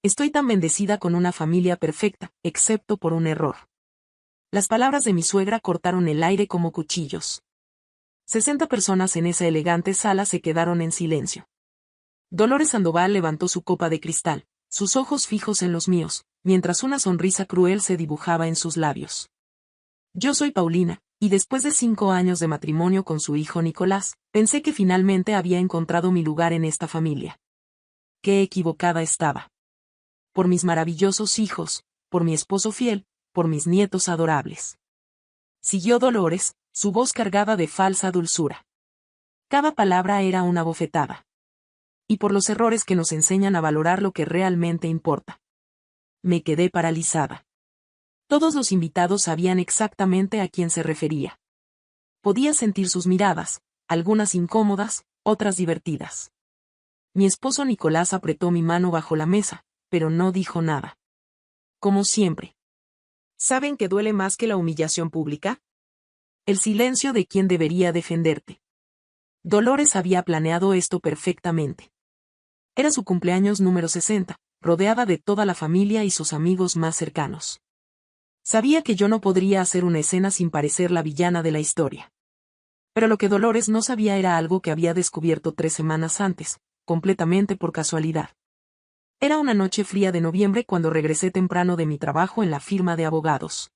Estoy tan bendecida con una familia perfecta, excepto por un error. Las palabras de mi suegra cortaron el aire como cuchillos. 60 personas en esa elegante sala se quedaron en silencio. Dolores Sandoval levantó su copa de cristal, sus ojos fijos en los míos, mientras una sonrisa cruel se dibujaba en sus labios. Yo soy Paulina, y después de 5 años de matrimonio con su hijo Nicolás, pensé que finalmente había encontrado mi lugar en esta familia. Qué equivocada estaba. Por mis maravillosos hijos, por mi esposo fiel, por mis nietos adorables. Siguió Dolores, su voz cargada de falsa dulzura. Cada palabra era una bofetada. Y por los errores que nos enseñan a valorar lo que realmente importa. Me quedé paralizada. Todos los invitados sabían exactamente a quién se refería. Podía sentir sus miradas, algunas incómodas, otras divertidas. Mi esposo Nicolás apretó mi mano bajo la mesa, pero no dijo nada. Como siempre. ¿Saben que duele más que la humillación pública? El silencio de quien debería defenderte. Dolores había planeado esto perfectamente. Era su cumpleaños número 60, rodeada de toda la familia y sus amigos más cercanos. Sabía que yo no podría hacer una escena sin parecer la villana de la historia. Pero lo que Dolores no sabía era algo que había descubierto 3 semanas antes, completamente por casualidad. Era una noche fría de noviembre cuando regresé temprano de mi trabajo en la firma de abogados.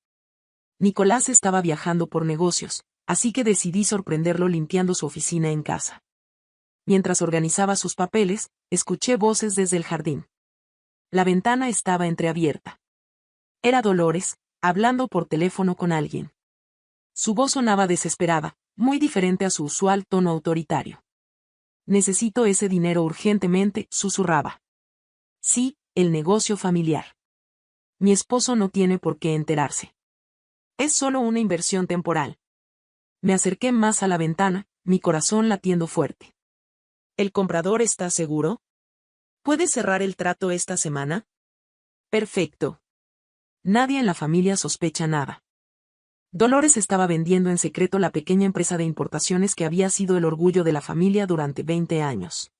Nicolás estaba viajando por negocios, así que decidí sorprenderlo limpiando su oficina en casa. Mientras organizaba sus papeles, escuché voces desde el jardín. La ventana estaba entreabierta. Era Dolores, hablando por teléfono con alguien. Su voz sonaba desesperada, muy diferente a su usual tono autoritario. Necesito ese dinero urgentemente, susurraba. Sí, el negocio familiar. Mi esposo no tiene por qué enterarse. Es solo una inversión temporal. Me acerqué más a la ventana, mi corazón latiendo fuerte. ¿El comprador está seguro? ¿Puedes cerrar el trato esta semana? Perfecto. Nadie en la familia sospecha nada. Dolores estaba vendiendo en secreto la pequeña empresa de importaciones que había sido el orgullo de la familia durante 20 años.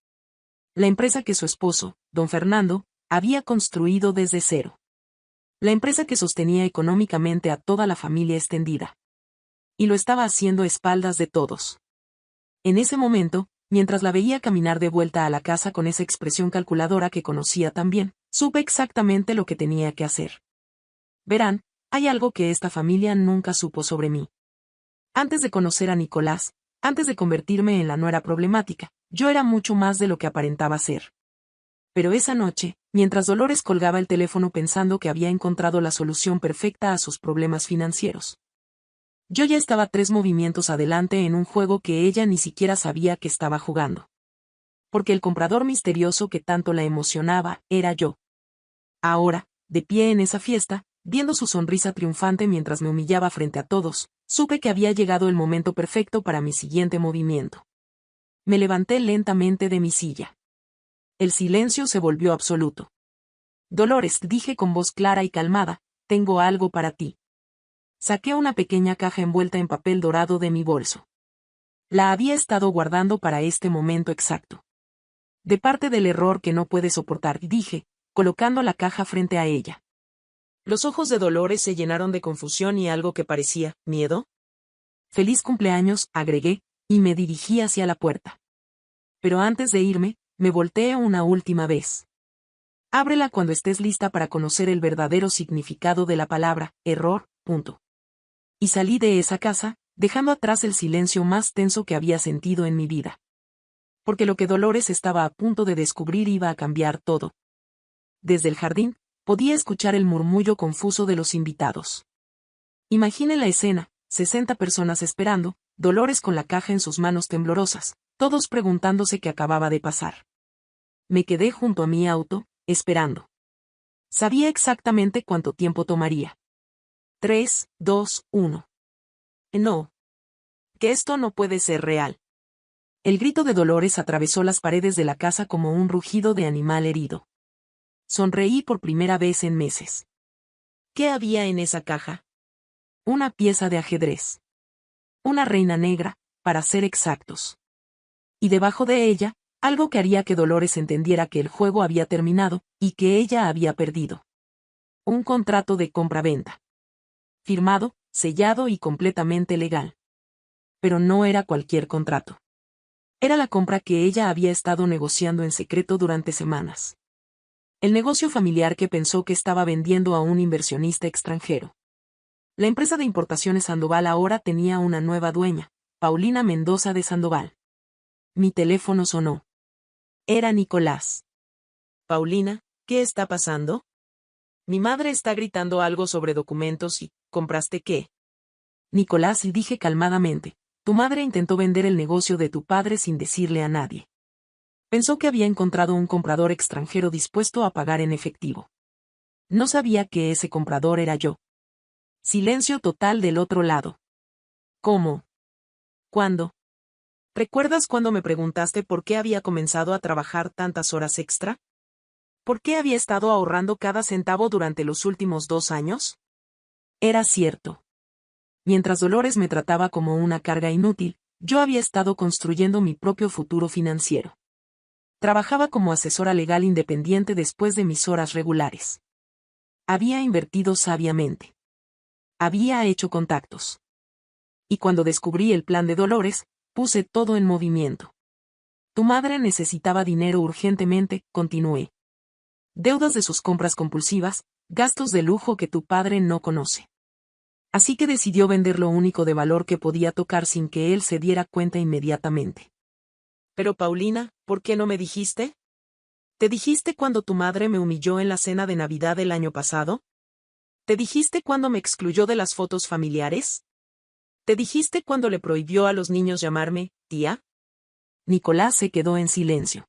La empresa que su esposo, don Fernando, había construido desde cero. La empresa que sostenía económicamente a toda la familia extendida. Y lo estaba haciendo a espaldas de todos. En ese momento, mientras la veía caminar de vuelta a la casa con esa expresión calculadora que conocía tan bien, supe exactamente lo que tenía que hacer. Verán, hay algo que esta familia nunca supo sobre mí. Antes de conocer a Nicolás, antes de convertirme en la nuera problemática, yo era mucho más de lo que aparentaba ser. Pero esa noche, mientras Dolores colgaba el teléfono pensando que había encontrado la solución perfecta a sus problemas financieros, yo ya estaba 3 movimientos adelante en un juego que ella ni siquiera sabía que estaba jugando. Porque el comprador misterioso que tanto la emocionaba era yo. Ahora, de pie en esa fiesta, viendo su sonrisa triunfante mientras me humillaba frente a todos, supe que había llegado el momento perfecto para mi siguiente movimiento. Me levanté lentamente de mi silla. El silencio se volvió absoluto. Dolores, dije con voz clara y calmada, tengo algo para ti. Saqué una pequeña caja envuelta en papel dorado de mi bolso. La había estado guardando para este momento exacto. De parte del error que no puede soportar, dije, colocando la caja frente a ella. Los ojos de Dolores se llenaron de confusión y algo que parecía miedo. Feliz cumpleaños, agregué, y me dirigí hacia la puerta. Pero antes de irme, me volteé una última vez. Ábrela cuando estés lista para conocer el verdadero significado de la palabra error. Y salí de esa casa, dejando atrás el silencio más tenso que había sentido en mi vida. Porque lo que Dolores estaba a punto de descubrir iba a cambiar todo. Desde el jardín, podía escuchar el murmullo confuso de los invitados. Imagine la escena, 60 personas esperando, Dolores con la caja en sus manos temblorosas, todos preguntándose qué acababa de pasar. Me quedé junto a mi auto, esperando. Sabía exactamente cuánto tiempo tomaría. 3, 2, 1. No. Que esto no puede ser real. El grito de Dolores atravesó las paredes de la casa como un rugido de animal herido. Sonreí por primera vez en meses. ¿Qué había en esa caja? Una pieza de ajedrez. Una reina negra, para ser exactos. Y debajo de ella, Algo que haría que Dolores entendiera que el juego había terminado, y que ella había perdido. Un contrato de compra-venta. Firmado, sellado y completamente legal. Pero no era cualquier contrato. Era la compra que ella había estado negociando en secreto durante semanas. El negocio familiar que pensó que estaba vendiendo a un inversionista extranjero. La empresa de importaciones Sandoval ahora tenía una nueva dueña, Paulina Mendoza de Sandoval. Mi teléfono sonó. Era Nicolás. Paulina, ¿qué está pasando? Mi madre está gritando algo sobre documentos y, ¿compraste qué? Nicolás, y dije calmadamente, tu madre intentó vender el negocio de tu padre sin decirle a nadie. Pensó que había encontrado un comprador extranjero dispuesto a pagar en efectivo. No sabía que ese comprador era yo. Silencio total del otro lado. ¿Cómo? ¿Cuándo? ¿Recuerdas cuando me preguntaste por qué había comenzado a trabajar tantas horas extra? ¿Por qué había estado ahorrando cada centavo durante los últimos 2 años? Era cierto. Mientras Dolores me trataba como una carga inútil, yo había estado construyendo mi propio futuro financiero. Trabajaba como asesora legal independiente después de mis horas regulares. Había invertido sabiamente. Había hecho contactos. Y cuando descubrí el plan de Dolores, puse todo en movimiento. Tu madre necesitaba dinero urgentemente, continué. Deudas de sus compras compulsivas, gastos de lujo que tu padre no conoce. Así que decidió vender lo único de valor que podía tocar sin que él se diera cuenta inmediatamente. Pero Paulina, ¿por qué no me dijiste? ¿Te dijiste cuando tu madre me humilló en la cena de Navidad del año pasado? ¿Te dijiste cuando me excluyó de las fotos familiares? ¿Te dijiste cuando le prohibió a los niños llamarme tía? Nicolás se quedó en silencio.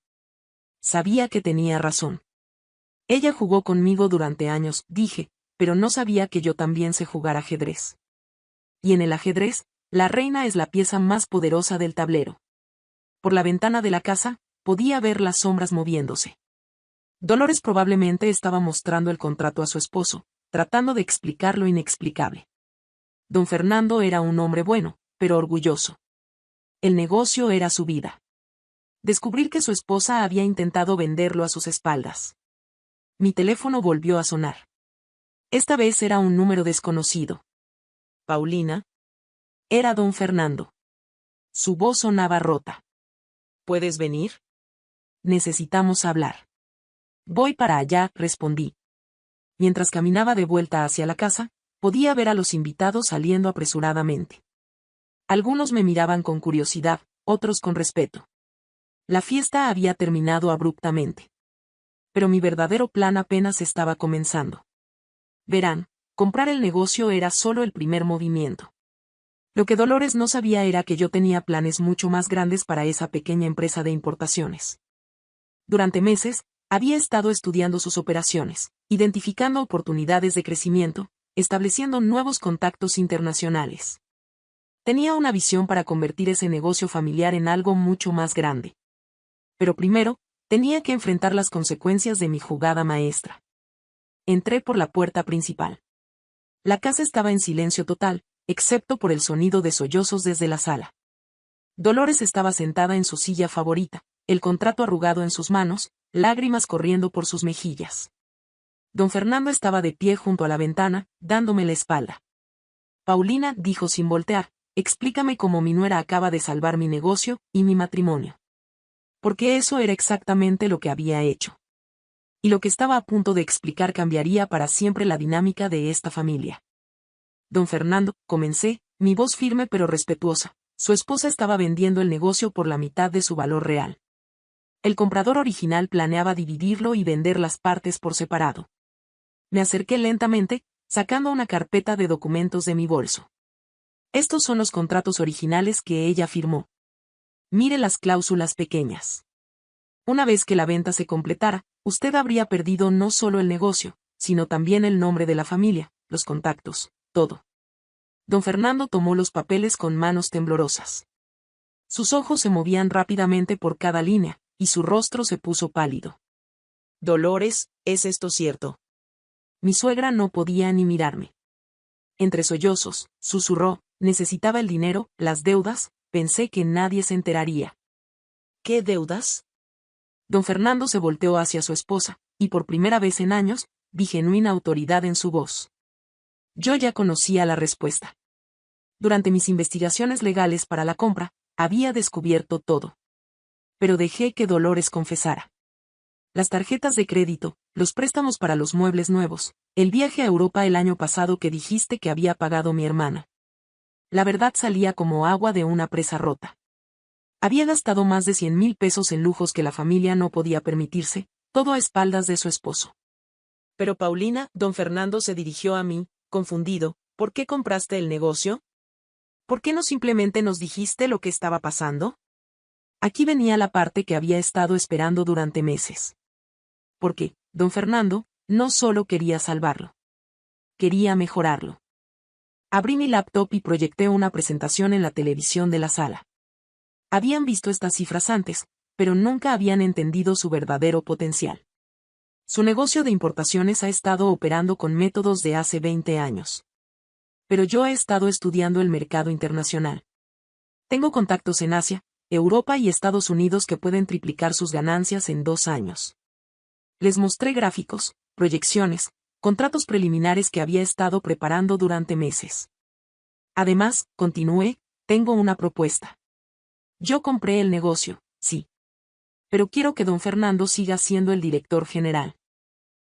Sabía que tenía razón. Ella jugó conmigo durante años, dije, pero no sabía que yo también sé jugar ajedrez. Y en el ajedrez, la reina es la pieza más poderosa del tablero. Por la ventana de la casa, podía ver las sombras moviéndose. Dolores probablemente estaba mostrando el contrato a su esposo, tratando de explicar lo inexplicable. Don Fernando era un hombre bueno, pero orgulloso. El negocio era su vida. Descubrir que su esposa había intentado venderlo a sus espaldas. Mi teléfono volvió a sonar. Esta vez era un número desconocido. Paulina. Era don Fernando. Su voz sonaba rota. ¿Puedes venir? Necesitamos hablar. Voy para allá, respondí. Mientras caminaba de vuelta hacia la casa, podía ver a los invitados saliendo apresuradamente. Algunos me miraban con curiosidad, otros con respeto. La fiesta había terminado abruptamente. Pero mi verdadero plan apenas estaba comenzando. Verán, comprar el negocio era solo el primer movimiento. Lo que Dolores no sabía era que yo tenía planes mucho más grandes para esa pequeña empresa de importaciones. Durante meses, había estado estudiando sus operaciones, identificando oportunidades de crecimiento, estableciendo nuevos contactos internacionales. Tenía una visión para convertir ese negocio familiar en algo mucho más grande. Pero primero, tenía que enfrentar las consecuencias de mi jugada maestra. Entré por la puerta principal. La casa estaba en silencio total, excepto por el sonido de sollozos desde la sala. Dolores estaba sentada en su silla favorita, el contrato arrugado en sus manos, lágrimas corriendo por sus mejillas. Don Fernando estaba de pie junto a la ventana, dándome la espalda. Paulina, dijo sin voltear, explícame cómo mi nuera acaba de salvar mi negocio y mi matrimonio. Porque eso era exactamente lo que había hecho. Y lo que estaba a punto de explicar cambiaría para siempre la dinámica de esta familia. Don Fernando, comencé, mi voz firme pero respetuosa. Su esposa estaba vendiendo el negocio por la mitad de su valor real. El comprador original planeaba dividirlo y vender las partes por separado. Me acerqué lentamente, sacando una carpeta de documentos de mi bolso. Estos son los contratos originales que ella firmó. Mire las cláusulas pequeñas. Una vez que la venta se completara, usted habría perdido no solo el negocio, sino también el nombre de la familia, los contactos, todo. Don Fernando tomó los papeles con manos temblorosas. Sus ojos se movían rápidamente por cada línea, y su rostro se puso pálido. Dolores, ¿es esto cierto? Mi suegra no podía ni mirarme. Entre sollozos, susurró, necesitaba el dinero, las deudas, pensé que nadie se enteraría. ¿Qué deudas? Don Fernando se volteó hacia su esposa, y por primera vez en años, vi genuina autoridad en su voz. Yo ya conocía la respuesta. Durante mis investigaciones legales para la compra, había descubierto todo. Pero dejé que Dolores confesara. Las tarjetas de crédito, los préstamos para los muebles nuevos, el viaje a Europa el año pasado que dijiste que había pagado mi hermana. La verdad salía como agua de una presa rota. Había gastado más de 100,000 pesos en lujos que la familia no podía permitirse, todo a espaldas de su esposo. Pero Paulina, don Fernando se dirigió a mí, confundido, ¿por qué compraste el negocio? ¿Por qué no simplemente nos dijiste lo que estaba pasando? Aquí venía la parte que había estado esperando durante meses. Porque, don Fernando, no solo quería salvarlo. Quería mejorarlo. Abrí mi laptop y proyecté una presentación en la televisión de la sala. Habían visto estas cifras antes, pero nunca habían entendido su verdadero potencial. Su negocio de importaciones ha estado operando con métodos de hace 20 años. Pero yo he estado estudiando el mercado internacional. Tengo contactos en Asia, Europa y Estados Unidos que pueden triplicar sus ganancias en 2 años. Les mostré gráficos, proyecciones, contratos preliminares que había estado preparando durante meses. Además, continué, tengo una propuesta. Yo compré el negocio, sí. Pero quiero que don Fernando siga siendo el director general.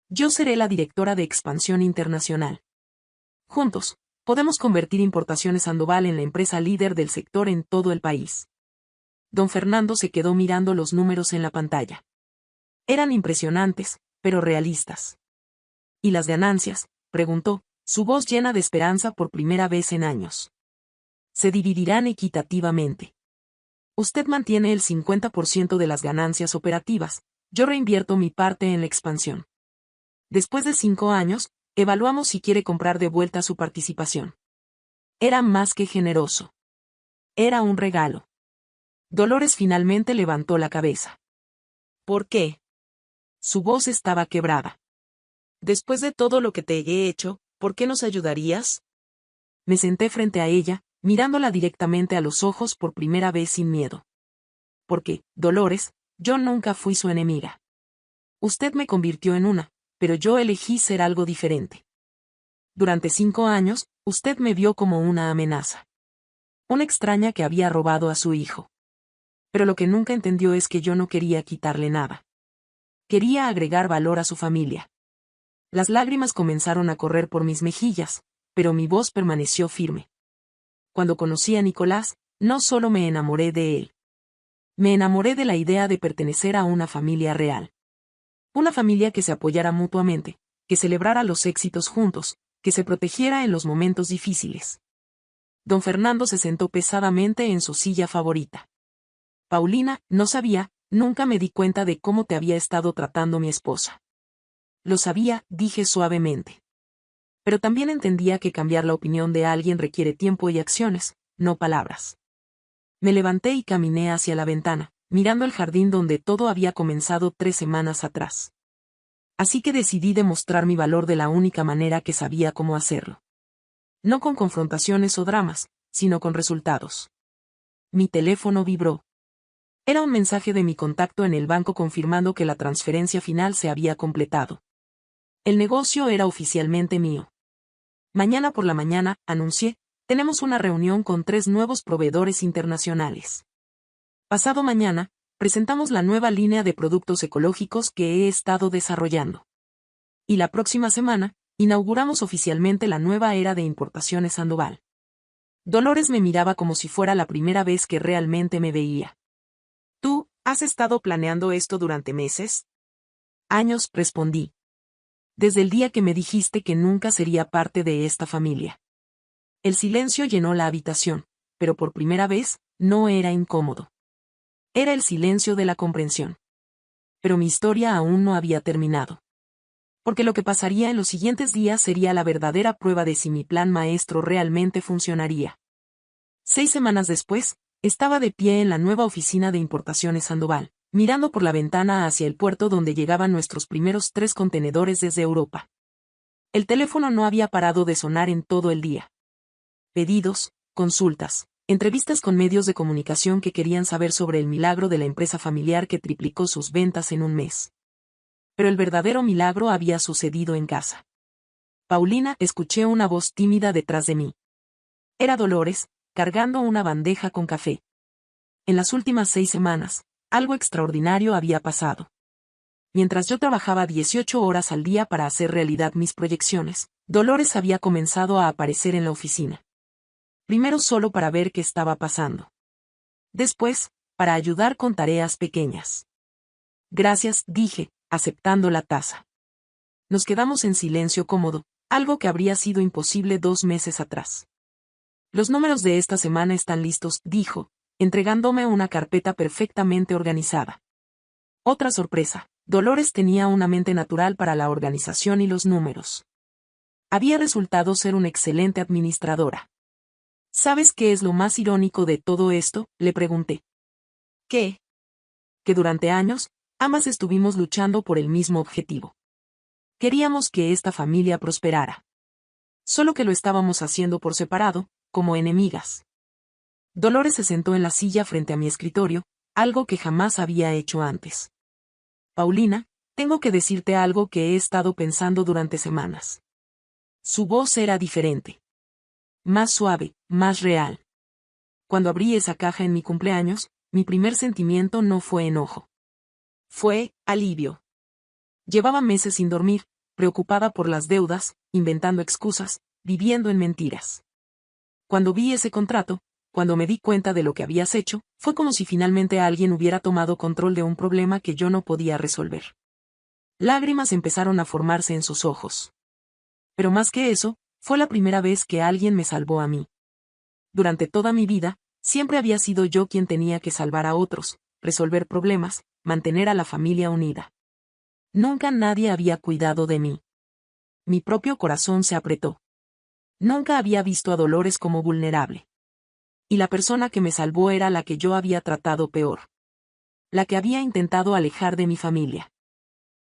Yo seré la directora de expansión internacional. Juntos, podemos convertir Importaciones Sandoval en la empresa líder del sector en todo el país. Don Fernando se quedó mirando los números en la pantalla. Eran impresionantes, pero realistas. ¿Y las ganancias?, preguntó, su voz llena de esperanza por primera vez en años. Se dividirán equitativamente. Usted mantiene el 50% de las ganancias operativas, yo reinvierto mi parte en la expansión. Después de 5 años, evaluamos si quiere comprar de vuelta su participación. Era más que generoso. Era un regalo. Dolores finalmente levantó la cabeza. ¿Por qué? Su voz estaba quebrada. Después de todo lo que te he hecho, ¿por qué nos ayudarías? Me senté frente a ella, mirándola directamente a los ojos por primera vez sin miedo. Porque, Dolores, yo nunca fui su enemiga. Usted me convirtió en una, pero yo elegí ser algo diferente. Durante 5 años, usted me vio como una amenaza. Una extraña que había robado a su hijo. Pero lo que nunca entendió es que yo no quería quitarle nada. Quería agregar valor a su familia. Las lágrimas comenzaron a correr por mis mejillas, pero mi voz permaneció firme. Cuando conocí a Nicolás, no solo me enamoré de él. Me enamoré de la idea de pertenecer a una familia real. Una familia que se apoyara mutuamente, que celebrara los éxitos juntos, que se protegiera en los momentos difíciles. Don Fernando se sentó pesadamente en su silla favorita. Paulina, no sabía, nunca me di cuenta de cómo te había estado tratando mi esposa. Lo sabía, dije suavemente. Pero también entendía que cambiar la opinión de alguien requiere tiempo y acciones, no palabras. Me levanté y caminé hacia la ventana, mirando el jardín donde todo había comenzado 3 semanas atrás. Así que decidí demostrar mi valor de la única manera que sabía cómo hacerlo. No con confrontaciones o dramas, sino con resultados. Mi teléfono vibró. Era un mensaje de mi contacto en el banco confirmando que la transferencia final se había completado. El negocio era oficialmente mío. Mañana por la mañana, anuncié, tenemos una reunión con 3 nuevos proveedores internacionales. Pasado mañana, presentamos la nueva línea de productos ecológicos que he estado desarrollando. Y la próxima semana, inauguramos oficialmente la nueva era de Importaciones Sandoval. Dolores me miraba como si fuera la primera vez que realmente me veía. ¿Tú, has estado planeando esto durante meses? Años, respondí. Desde el día que me dijiste que nunca sería parte de esta familia. El silencio llenó la habitación, pero por primera vez, no era incómodo. Era el silencio de la comprensión. Pero mi historia aún no había terminado. Porque lo que pasaría en los siguientes días sería la verdadera prueba de si mi plan maestro realmente funcionaría. 6 semanas después, estaba de pie en la nueva oficina de Importaciones Sandoval, mirando por la ventana hacia el puerto donde llegaban nuestros primeros 3 contenedores desde Europa. El teléfono no había parado de sonar en todo el día. Pedidos, consultas, Entrevistas con medios de comunicación que querían saber sobre el milagro de la empresa familiar que triplicó sus ventas en un mes. Pero el verdadero milagro había sucedido en casa. Paulina, escuché una voz tímida detrás de mí. Era Dolores, cargando una bandeja con café. En las últimas 6 semanas, algo extraordinario había pasado. Mientras yo trabajaba 18 horas al día para hacer realidad mis proyecciones, Dolores había comenzado a aparecer en la oficina. Primero solo para ver qué estaba pasando. Después, para ayudar con tareas pequeñas. Gracias, dije, aceptando la taza. Nos quedamos en silencio cómodo, algo que habría sido imposible 2 meses atrás. Los números de esta semana están listos, dijo, entregándome una carpeta perfectamente organizada. Otra sorpresa, Dolores tenía una mente natural para la organización y los números. Había resultado ser una excelente administradora. ¿Sabes qué es lo más irónico de todo esto?, le pregunté. ¿Qué? Que durante años, ambas estuvimos luchando por el mismo objetivo. Queríamos que esta familia prosperara. Solo que lo estábamos haciendo por separado, como enemigas. Dolores se sentó en la silla frente a mi escritorio, algo que jamás había hecho antes. Paulina, tengo que decirte algo que he estado pensando durante semanas. Su voz era diferente. Más suave, más real. Cuando abrí esa caja en mi cumpleaños, mi primer sentimiento no fue enojo. Fue alivio. Llevaba meses sin dormir, preocupada por las deudas, inventando excusas, viviendo en mentiras. Cuando vi ese contrato, cuando me di cuenta de lo que habías hecho, fue como si finalmente alguien hubiera tomado control de un problema que yo no podía resolver. Lágrimas empezaron a formarse en sus ojos. Pero más que eso, fue la primera vez que alguien me salvó a mí. Durante toda mi vida, siempre había sido yo quien tenía que salvar a otros, resolver problemas, mantener a la familia unida. Nunca nadie había cuidado de mí. Mi propio corazón se apretó. Nunca había visto a Dolores como vulnerable. Y la persona que me salvó era la que yo había tratado peor. La que había intentado alejar de mi familia.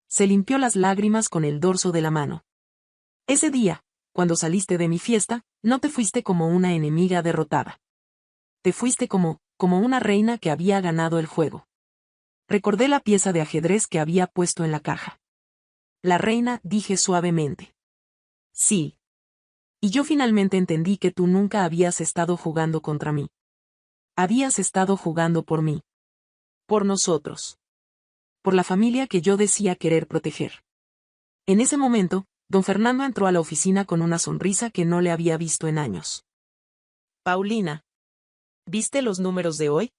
Se limpió las lágrimas con el dorso de la mano. Ese día, cuando saliste de mi fiesta, no te fuiste como una enemiga derrotada. Te fuiste como una reina que había ganado el juego. Recordé la pieza de ajedrez que había puesto en la caja. La reina, dije suavemente. Sí. Y yo finalmente entendí que tú nunca habías estado jugando contra mí. Habías estado jugando por mí. Por nosotros. Por la familia que yo decía querer proteger. En ese momento, don Fernando entró a la oficina con una sonrisa que no le había visto en años. Paulina. ¿Viste los números de hoy?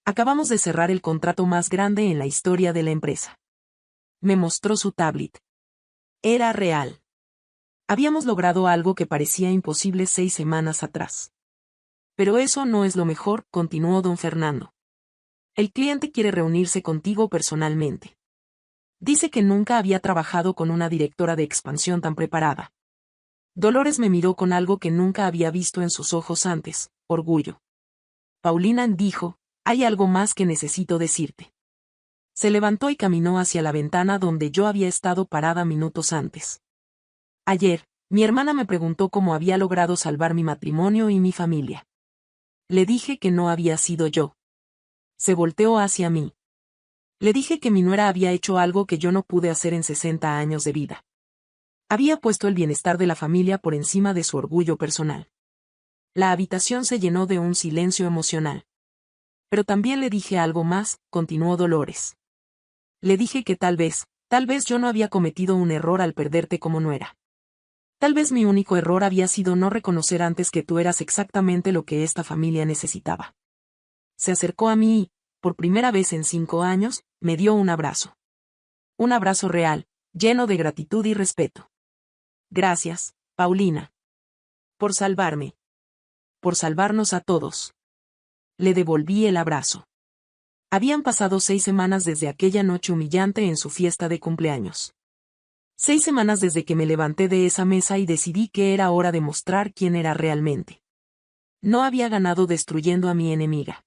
Acabamos de cerrar el contrato más grande en la historia de la empresa. Me mostró su tablet. Era real. Habíamos logrado algo que parecía imposible 6 semanas atrás. Pero eso no es lo mejor, continuó don Fernando. El cliente quiere reunirse contigo personalmente. Dice que nunca había trabajado con una directora de expansión tan preparada. Dolores me miró con algo que nunca había visto en sus ojos antes, orgullo. Paulina dijo, hay algo más que necesito decirte. Se levantó y caminó hacia la ventana donde yo había estado parada minutos antes. Ayer, mi hermana me preguntó cómo había logrado salvar mi matrimonio y mi familia. Le dije que no había sido yo. Se volteó hacia mí. Le dije que mi nuera había hecho algo que yo no pude hacer en 60 años de vida. Había puesto el bienestar de la familia por encima de su orgullo personal. La habitación se llenó de un silencio emocional. Pero también le dije algo más, continuó Dolores. Le dije que tal vez yo no había cometido un error al perderte como nuera. Tal vez mi único error había sido no reconocer antes que tú eras exactamente lo que esta familia necesitaba. Se acercó a mí y, por primera vez en 5 años, me dio un abrazo. Un abrazo real, lleno de gratitud y respeto. Gracias, Paulina. Por salvarme. Por salvarnos a todos. Le devolví el abrazo. Habían pasado 6 semanas desde aquella noche humillante en su fiesta de cumpleaños. 6 semanas desde que me levanté de esa mesa y decidí que era hora de mostrar quién era realmente. No había ganado destruyendo a mi enemiga.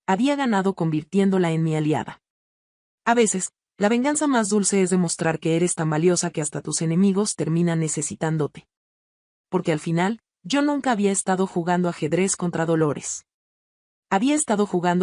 Había ganado convirtiéndola en mi aliada. A veces, la venganza más dulce es demostrar que eres tan valiosa que hasta tus enemigos terminan necesitándote. Porque al final, Yo nunca había estado jugando ajedrez contra Dolores. Había estado jugando